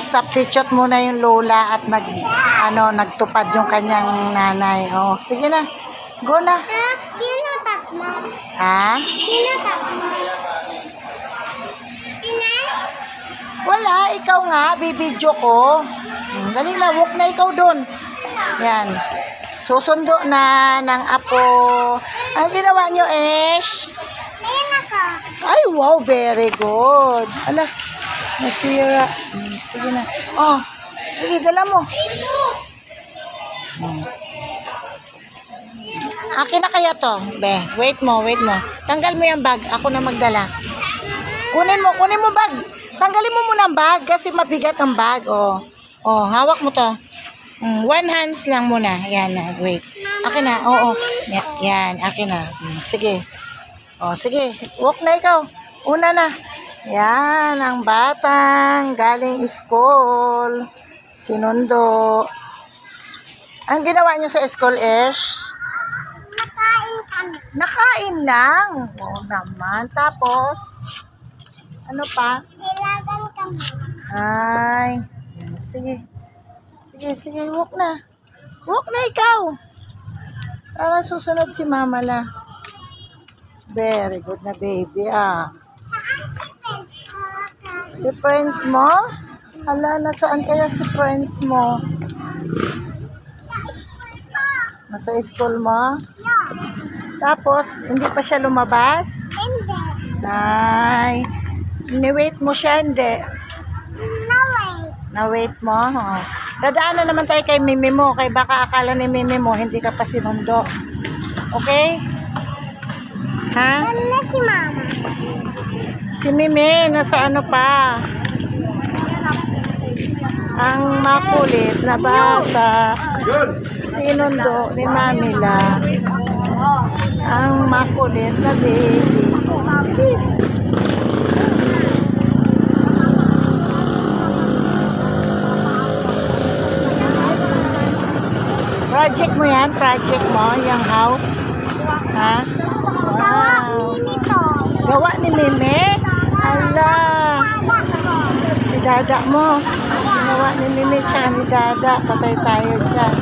Substitute muna yung lola at nagtupad yung kanyang nanay. Oh, sige na. Go na. Sino tatlo? Ha? Sino tatlo? Sino? Wala, ikaw nga, bibidyo ko. Dali na, walk na ikaw dun. Yan. Susundo na ng apo. Ano ginawa nyo, Esh? Ayan ako. Ay, wow, very good. Ala, nasira. Sige na. Oh, sige, dala mo. Akin na kaya to. Be, wait mo. Tanggal mo yung bag. Ako na magdala. Kunin mo bag. Tanggalin mo muna ang bag kasi mabigat ang bag. Oh, hawak mo to. One hands lang muna. Yan na, wait. Akin na, oo. Yan, akin na. Sige. Oh, sige. Walk na ikaw. Una na. Yan, ang batang galing school. Sinundo. Ang ginawa niyo sa school, Esh? Nakain kami. Nakain lang. Oo naman. Tapos, ano pa? Kailangan kami. Ay, sige. Sige, walk na. Walk na ikaw. Para susunod si mama la. Very good na baby, Saan si Pens ko? Si friends mo? Hala, nasaan kaya si friends mo? Nasa school mo? No. Tapos, hindi pa siya lumabas? Hindi. Ay, ni-wait mo siya, hindi? No way. Na-wait mo? Oh. Dadaan na naman tayo kay Mimi mo. Kay baka akala ni Mimi mo, hindi ka pa sinundo. Okay? Ha? Ano na si Mama? Si Mimi, nasa ano pa? Ang makulit na bata. Sinundo ni Mamila. Ang makulit na baby. Please. Project mo yan? Project mo? Yung house? Ha? Gawa Mimi to. Gawa ni Mimi? Ala. Si Dada mo. Ginawa ni Mimi tsaka ni Dada. Patay tayo dyan.